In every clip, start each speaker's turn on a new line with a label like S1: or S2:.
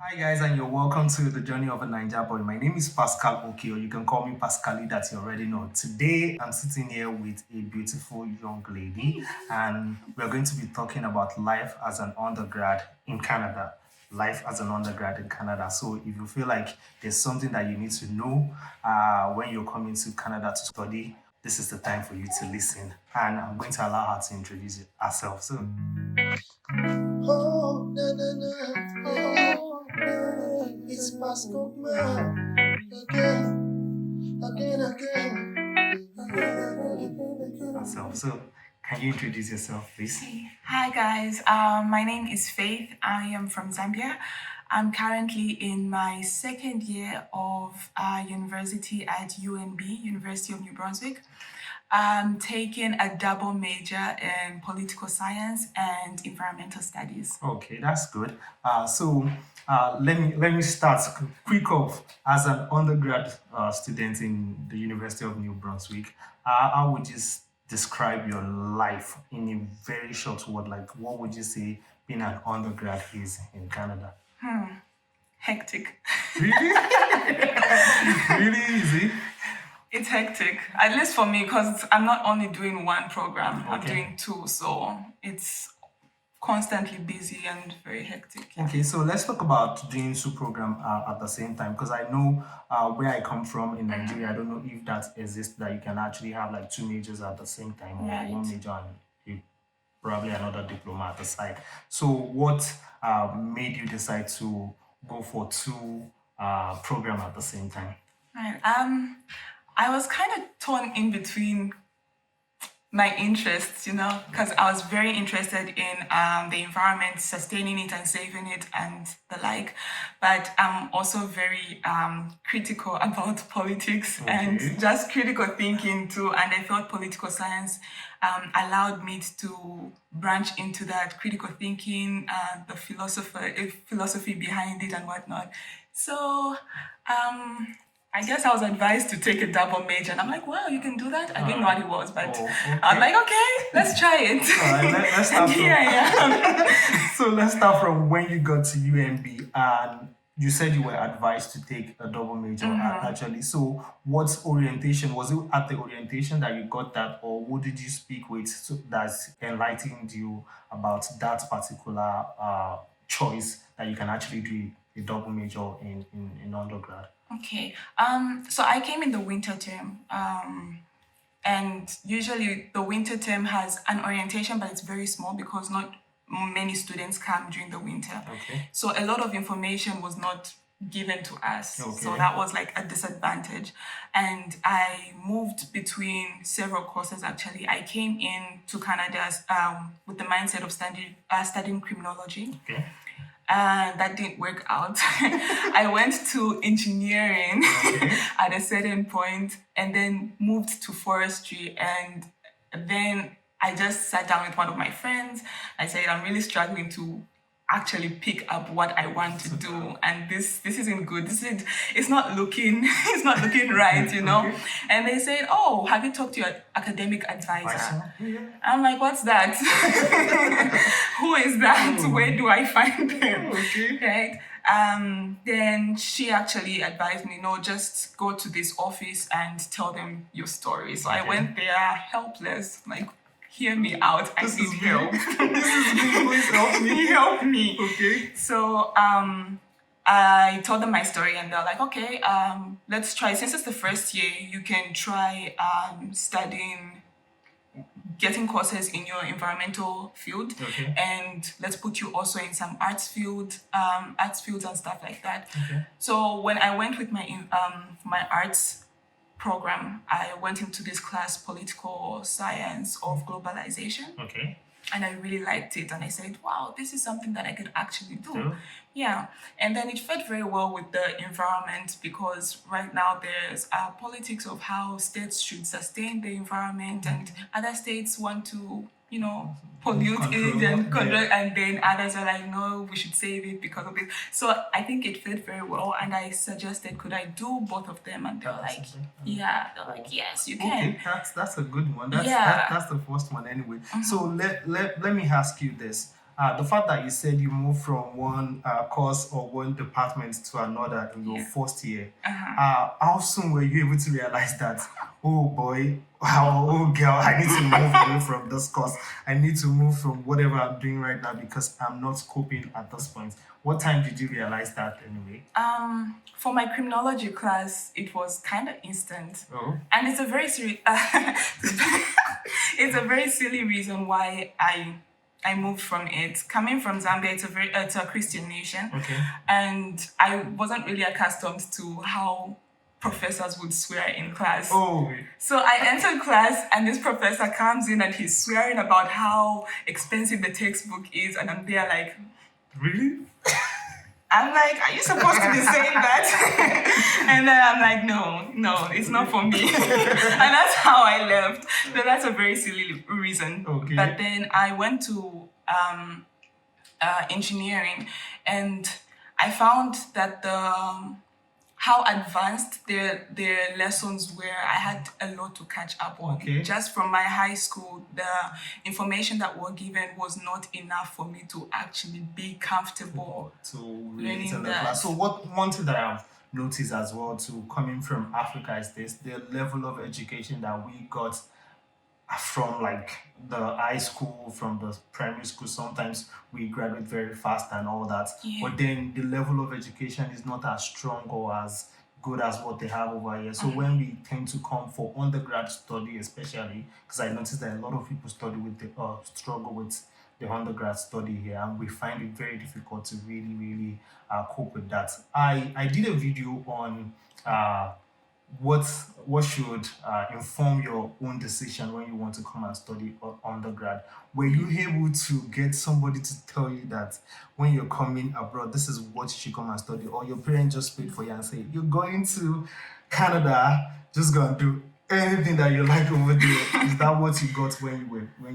S1: Hi guys, and you're welcome to the journey of a Niger boy. My name is Pascal Oki, or you can call me Pascali that you already know. Today, I'm sitting here with a beautiful young lady, and we're going to be talking about life as an undergrad in Canada. Life as an undergrad in Canada. So, if you feel like there's something that you need to know when you're coming to Canada to study, this is the time for you to listen. And I'm going to allow her to introduce herself. So, oh, na na na, oh, it's Pascal again. Herself. So, can you introduce yourself, please?
S2: Hi guys, my name is Faith. I am from Zambia. I'm currently in my second year of university at UNB, University of New Brunswick. I'm taking a double major in political science and environmental studies.
S1: Okay, that's good. Let me start quick off as an undergrad student in the University of New Brunswick. How would you describe your life in a very short word? Like, what would you say being an undergrad is in Canada?
S2: Hectic.
S1: Really? Really easy?
S2: It's hectic, at least for me, because I'm not only doing one program, I'm
S1: Okay.
S2: doing two, so it's constantly busy and very hectic.
S1: Okay, so let's talk about doing two program at the same time because I know where I come from in Nigeria. I don't know if that exists that you can actually have like two majors at the same time or
S2: Right.
S1: one major and probably another diploma at the side. So what made you decide to go for two program at the same time?
S2: Right. I was kind of torn in between my interests, because I was very interested in the environment, sustaining it and saving it and the like. But I'm also very critical about politics and just critical thinking too. And I thought political science allowed me to branch into that critical thinking, the philosophy behind it and whatnot. So I guess I was advised to take a double major, and I'm like, wow, you can do that? I didn't know what it was, but I'm like, okay, let's try it.
S1: All right, let's start
S2: And here I am.
S1: So let's start from when you got to UMB and you said you were advised to take a double major actually. So what's orientation? Was it at the orientation that you got that or who did you speak with that enlightened you about that particular choice that you can actually do a double major in undergrad?
S2: Okay. So I came in the winter term. And usually the winter term has an orientation, but it's very small because not many students come during the winter.
S1: Okay.
S2: So a lot of information was not given to us. So that was like a disadvantage. And I moved between several courses actually. I came in to Canada with the mindset of studying criminology.
S1: Okay.
S2: And that didn't work out. I went to engineering at a certain point and then moved to forestry. And then I just sat down with one of my friends. I said, I'm really struggling to actually pick up what I want to do, and this isn't good. It's not looking right, And they said, oh, have you talked to your academic advisor? I'm like, what's that? Who is that? Where do I find them? Right. Then she actually advised me, no, just go to this office and tell them your story. So I went there helpless, like, hear me out. I need help.
S1: This is me. Please help me.
S2: Help me.
S1: Okay.
S2: So I told them my story, and they're like, okay, let's try. Since it's the first year, you can try studying, getting courses in your environmental field, and let's put you also in some arts fields and stuff like that. So when I went with my arts program, I went into this class, political science of globalization.
S1: Okay.
S2: And I really liked it. And I said, wow, this is something that I could actually do. Yeah. And then it fit very well with the environment because right now there's politics of how states should sustain the environment and other states want to, pollute it and control, and then others are like, no, we should save it because of this. So I think it fit very well. And I suggested, could I do both of them? And they were like, yeah. They're like, yes, you can.
S1: Okay, that's a good one. That's the first one anyway. So let me ask you this. The fact that you said you moved from one course or one department to another in your
S2: Yeah.
S1: first year,
S2: Uh-huh.
S1: how soon were you able to realize that, oh boy, oh girl, I need to move away from this course. I need to move from whatever I'm doing right now because I'm not coping at this point. What time did you realize that anyway?
S2: For my criminology class, it was kind of instant,
S1: Oh,
S2: and it's a very silly, it's a very silly reason why I moved from it. Coming from Zambia, it's a Christian nation,
S1: okay.
S2: and I wasn't really accustomed to how professors would swear in class.
S1: Oh,
S2: So I entered class, and this professor comes in and he's swearing about how expensive the textbook is, and I'm there like,
S1: really?
S2: I'm like, are you supposed to be saying that? And then I'm like, no, it's not for me. And that's how I left. So that's a very silly reason.
S1: Okay.
S2: But then I went to engineering, and I found that how advanced their lessons were. I had a lot to catch up on.
S1: Okay.
S2: Just from my high school, the information that were given was not enough for me to actually be comfortable
S1: To
S2: learning
S1: in the
S2: that.
S1: class. So one thing that I've noticed as well too, coming from Africa, is this: the level of education that we got from like the high school, from the primary school. Sometimes we graduate very fast and all that,
S2: Yeah.
S1: but then the level of education is not as strong or as good as what they have over here. So when we tend to come for undergrad study, especially because I noticed that a lot of people study with the struggle with the undergrad study here, and we find it very difficult to really cope with that. I did a video on what what should inform your own decision when you want to come and study undergrad. Were you able to get somebody to tell you that when you're coming abroad, this is what you should come and study, or your parents just paid for you and say you're going to Canada, just go and do anything that you like over there? Is that what you got when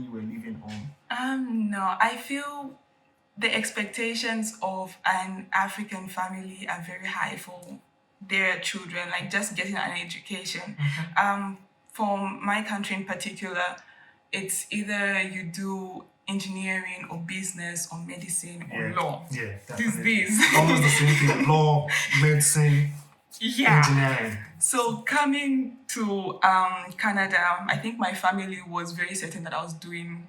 S1: you were leaving home?
S2: No, I feel the expectations of an African family are very high for their children, like just getting an education. For my country in particular, it's either you do engineering or business or medicine or law.
S1: Yeah,
S2: These.
S1: almost the same thing: law, medicine,
S2: Yeah.
S1: engineering.
S2: So coming to Canada, I think my family was very certain that I was doing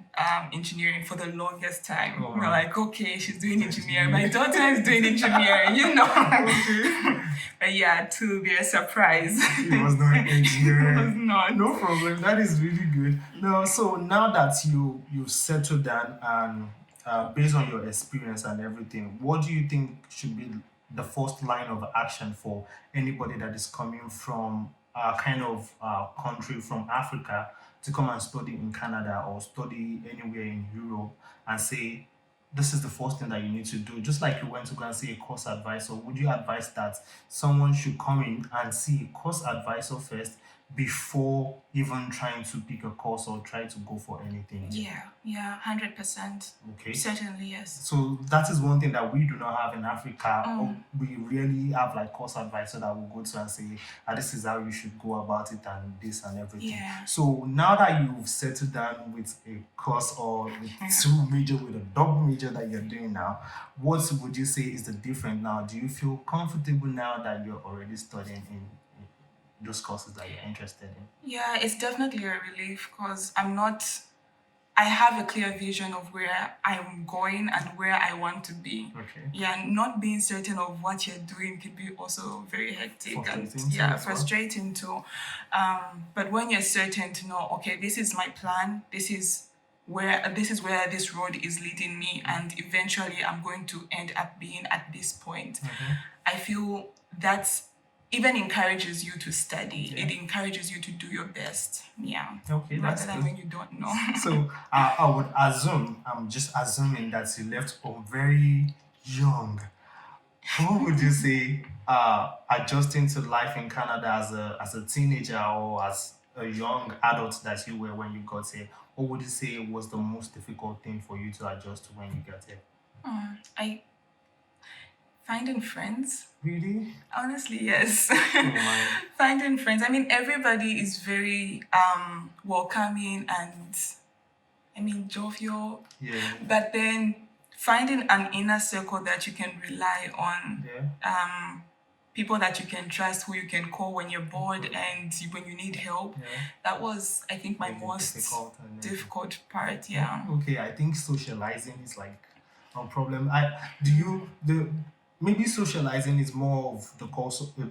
S2: engineering for the longest time.
S1: Oh,
S2: We're
S1: wow.
S2: like, okay, she's doing engineering. My daughter is doing engineering, you know. But yeah, to their surprise,
S1: It was not engineering.
S2: it was not.
S1: No problem. That is really good. No, so now that you've settled down and based on your experience and everything, what do you think should be the first line of action for anybody that is coming from a kind of country from Africa to come and study in Canada or study anywhere in Europe and say, this is the first thing that you need to do? Just like you went to go and see a course advisor, would you advise that someone should come in and see a course advisor first before even trying to pick a course or try to go for anything?
S2: Yeah, 100%.
S1: Okay.
S2: Certainly, yes.
S1: So that is one thing that we do not have in Africa. We really have like course advisor that will go to and say, this is how you should go about it and this and everything.
S2: Yeah.
S1: So now that you've settled down with a course or with two major, with a double major that you're doing now, what would you say is the difference now? Do you feel comfortable now that you're already studying in those courses that you're interested in?
S2: Yeah, it's definitely a relief because I have a clear vision of where I'm going and where I want to be.
S1: Okay.
S2: Yeah, not being certain of what you're doing could be also very hectic and frustrating too. But when you're certain to know, okay, this is my plan, this is where this road is leading me, and eventually I'm going to end up being at this point. I feel that's even encourages you to study.
S1: Yeah.
S2: It encourages you to do your best. Yeah.
S1: Okay, that's
S2: rather than
S1: good.
S2: when you don't know.
S1: So I would assume, I'm just assuming that you left home very young. What would you say adjusting to life in Canada as a teenager or as a young adult that you were when you got here? What would you say was the most difficult thing for you to adjust to when you got here?
S2: I finding friends.
S1: Really?
S2: Honestly, yes.
S1: Oh my.
S2: Finding friends. I mean, everybody is very welcoming and, I mean, jovial.
S1: Yeah.
S2: But then finding an inner circle that you can rely on,
S1: Yeah.
S2: people that you can trust, who you can call when you're bored and when you need help.
S1: Yeah.
S2: That was, I think, my
S1: Really
S2: most
S1: and
S2: difficult part. Yeah.
S1: Okay, I think socializing is like a problem. Maybe socializing is more of the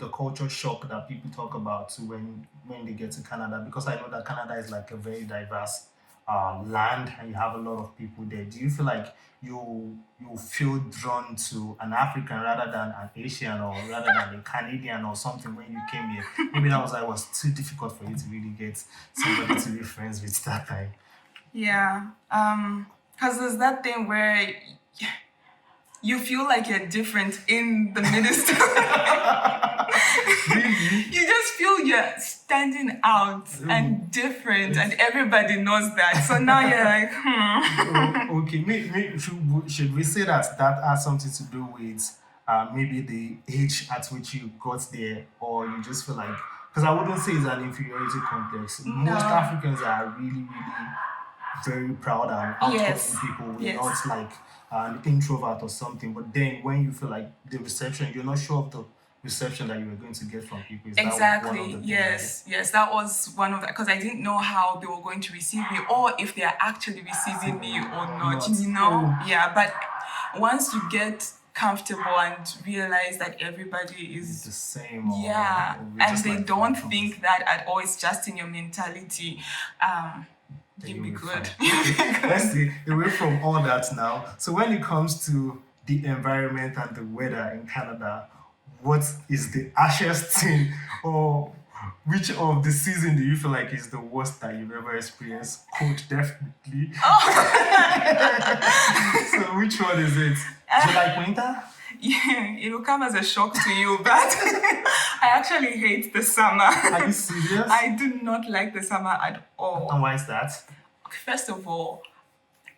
S1: culture shock that people talk about too when they get to Canada, because I know that Canada is like a very diverse land and you have a lot of people there. Do you feel like you feel drawn to an African rather than an Asian, or rather than a Canadian or something when you came here? Maybe that was too difficult for you to really get somebody to be friends with that time.
S2: Yeah. Because there's that thing where you feel like you're different in the ministry.
S1: Really?
S2: You just feel you're standing out and different, and everybody knows that. So now you're like,
S1: Okay, should we say that has something to do with maybe the age at which you got there, or you just feel like, because I wouldn't say it's an inferiority complex. Most Africans are really, really very proud and outgoing people. We're not like an introvert or something. But then when you feel like the reception, you're not sure of the reception that you were going to get from people. Is
S2: exactly.
S1: That one of the things,
S2: yes, right? Yes, that was one of the, because I didn't know how they were going to receive me, or if they are actually receiving me or not. You know, yeah. But once you get comfortable and realize that everybody is
S1: the same,
S2: yeah, and they like don't think that at all. It's just in your mentality. You'll be good.
S1: Let's see, away from all that now. So when it comes to the environment and the weather in Canada, what is the harshest thing, or which of the season do you feel like is the worst that you've ever experienced? Cold, definitely. So which one is it? Do you like winter?
S2: Yeah, it will come as a shock to you, but I actually hate the summer. Are
S1: you serious?
S2: I do not like the summer at all.
S1: And why is that?
S2: First of all,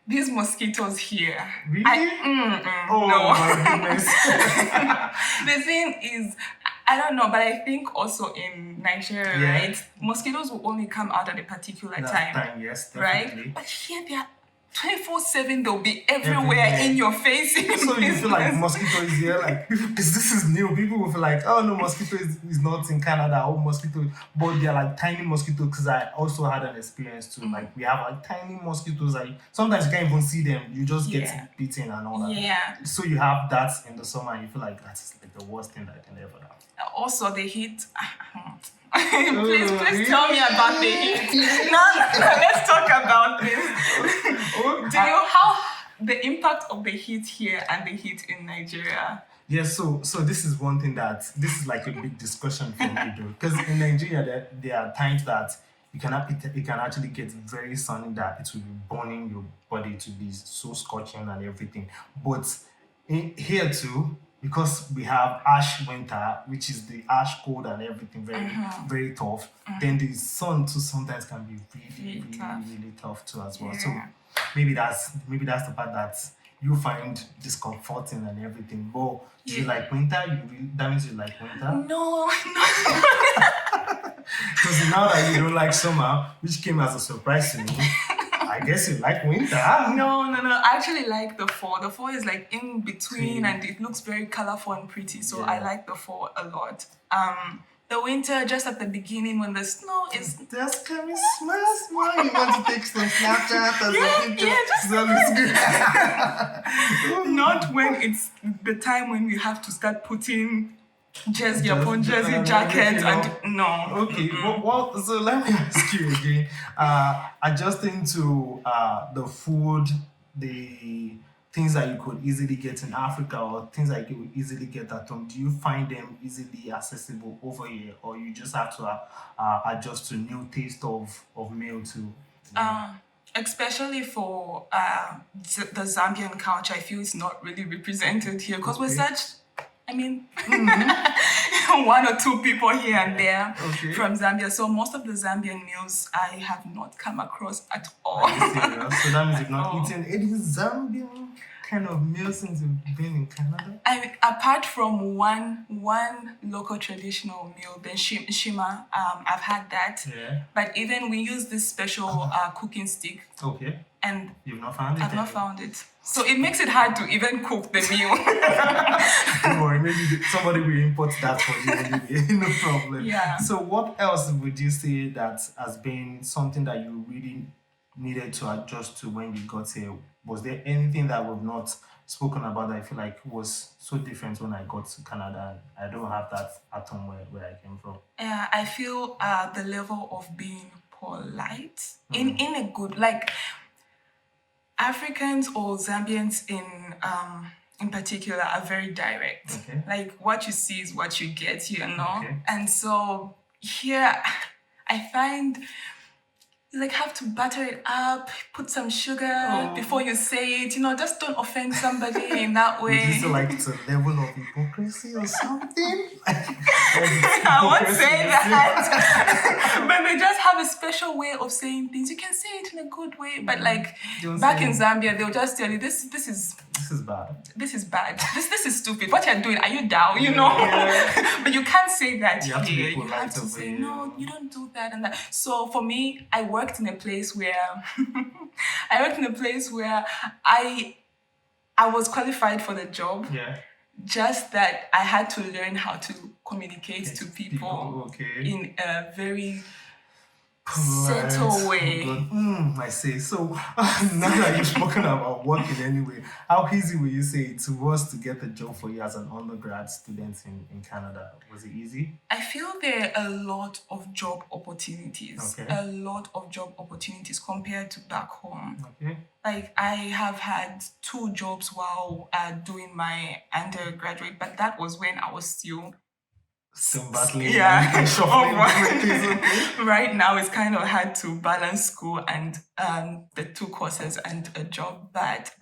S2: these mosquitoes here.
S1: Really?
S2: Oh
S1: no. My goodness.
S2: The thing is, I don't know, but I think also in Nigeria, right, mosquitoes will only come out at a particular time.
S1: Yes, definitely.
S2: Right? But here they are 24/7, they'll be everywhere in your face.
S1: So you feel like mosquito is here, like, because this is new. People will feel like, oh no, mosquito is not in Canada. Oh, mosquito, but they're like tiny mosquitoes. Because I also had an experience too. Like we have like tiny mosquitoes. Like sometimes you can't even see them. You just get bitten and all that.
S2: Yeah.
S1: So you have that in the summer, and you feel like that's like the worst thing that can ever happen.
S2: Also, the heat. Please tell me about the heat. No, let's talk about this. Do you how the impact of the heat here and the heat in Nigeria?
S1: Yes, so this is one thing this is like a big discussion for me though, because in Nigeria there are times that it can actually get very sunny that it will be burning your body to be so scorching and everything. But here too, because we have ash winter, which is the ash cold and everything, very very tough. Then the sun too sometimes can be really tough too as well. So maybe that's the part that you find discomforting and everything. But do you like winter? That means you like winter?
S2: No.
S1: Because now that you don't like summer, which came as a surprise to me, I guess you like winter.
S2: No. I actually like the fall. The fall is like in between and it looks very colorful and pretty. So I like the fall a lot. The winter, just at the beginning when the snow is
S1: just coming small. You want to take some Snapchat as a picture.
S2: Not when it's the time when we have to start putting jersey upon jersey jackets and no.
S1: Okay, well, so let me ask you again. Adjusting to the food, the things that you could easily get in Africa or things that you could easily get at home, do you find them easily accessible over here, or you just have to adjust to new taste of meal too?
S2: Especially for the Zambian culture, I feel it's not really represented here because we're such, one or two people here and there from Zambia. So most of the Zambian meals I have not come across at all.
S1: Are you serious? So that means you've not eaten any Zambian kind of meal since you've been in Canada?
S2: Apart from one local traditional meal, the Shima, I've had that.
S1: Yeah.
S2: But even we use this special cooking stick.
S1: Okay.
S2: and
S1: You've not found it?
S2: I've not found it. So it makes it hard to even cook the meal.
S1: Don't worry, maybe somebody will import that for you anyway. No problem.
S2: Yeah.
S1: So what else would you say that has been something that you really needed to adjust to when you got here? Was there anything that we've not spoken about that I feel like was so different when I got to Canada? I don't have that at home where I came from.
S2: Yeah, I feel the level of being polite in a good, like, Africans or Zambians in particular are very direct.
S1: Okay.
S2: Like, what you see is what you get, you know.
S1: Okay.
S2: And so here, I find you like have to butter it up, put some sugar before you say it. You know, just don't offend somebody in that
S1: Would you
S2: way.
S1: say like it's a level of hypocrisy or something?
S2: I won't say that. But they just have a special way of saying things. You can say it in a good way, but like
S1: Don't
S2: back
S1: say
S2: in
S1: it.
S2: Zambia, they'll just tell you this is
S1: This is bad.
S2: this is bad. This is stupid. What you're doing, are you down? You know?
S1: Yeah.
S2: But you can't say that
S1: You have to be
S2: here. You
S1: polite
S2: have to
S1: over
S2: say,
S1: here.
S2: no, you don't do that and that. So for me, I worked in a place where I was qualified for the job.
S1: Yeah.
S2: Just that I had to learn how to communicate to people
S1: Okay.
S2: in a very
S1: Right.
S2: settle way.
S1: Good. I see. So now that you've spoken about working anyway, how easy will you say it was to get a job for you as an undergrad student in Canada? Was it easy?
S2: I feel there are a lot of job opportunities.
S1: Okay.
S2: A lot of job opportunities compared to back home.
S1: Okay.
S2: Like, I have had 2 jobs while doing my undergraduate, but that was when I was still
S1: battling.
S2: Yeah.
S1: And shuffling different things. Okay.
S2: Right now it's kind of hard to balance school and the 2 courses and a job, but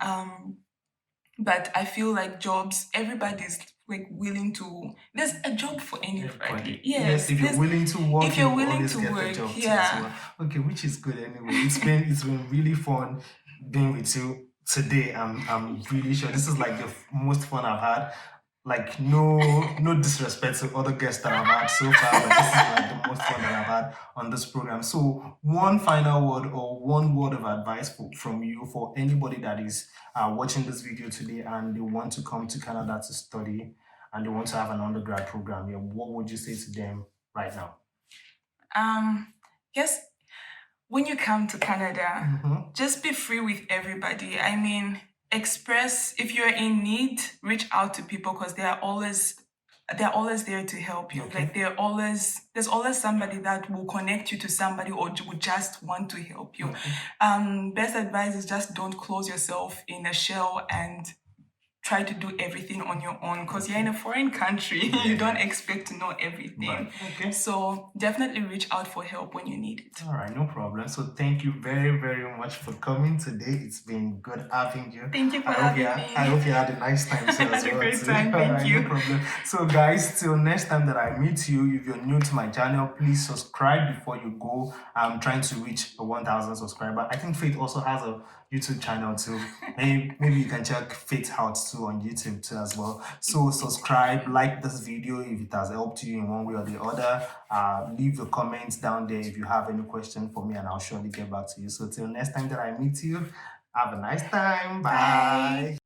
S2: I feel like jobs, everybody's like willing to. There's a job for anybody. Yes,
S1: if you're willing to work,
S2: if you're
S1: you
S2: willing
S1: always
S2: to
S1: get
S2: work,
S1: a job too
S2: yeah.
S1: as well. Okay, which is good anyway. It's been really fun being with you today. I'm really sure this is like the most fun I've had. Like no disrespect to other guests that I've had so far, but this is like the most fun that I've had on this program. So one final word or one word of advice from you for anybody that is watching this video today and they want to come to Canada to study and they want to have an undergrad program. Yeah, what would you say to them right now?
S2: Yes, when you come to Canada,
S1: Mm-hmm.
S2: just be free with everybody. I mean, express if you're in need, reach out to people because they're always there to help you.
S1: Okay.
S2: Like there's always somebody that will connect you to somebody or would just want to help you.
S1: Okay.
S2: Best advice is just don't close yourself in a shell and try to do everything on your own because you're in a foreign country. You don't expect to know everything.
S1: Right. Okay.
S2: So definitely reach out for help when you need it.
S1: All right, no problem. So thank you very, very much for coming today. It's been good having you.
S2: Thank you for having me.
S1: I hope you had a nice time too.
S2: I had a great
S1: too.
S2: time.
S1: All
S2: Thank
S1: right,
S2: you.
S1: No problem. So guys, till next time that I meet you, if you're new to my channel, please subscribe before you go. I'm trying to reach a 1,000 subscriber. I think Faith also has a YouTube channel too. Maybe you can check Faith out too on YouTube too as well. So subscribe, like this video if it has helped you in one way or the other. Leave your comments down there if you have any question for me and I'll surely get back to you. So till next time that I meet you, have a nice time. Bye.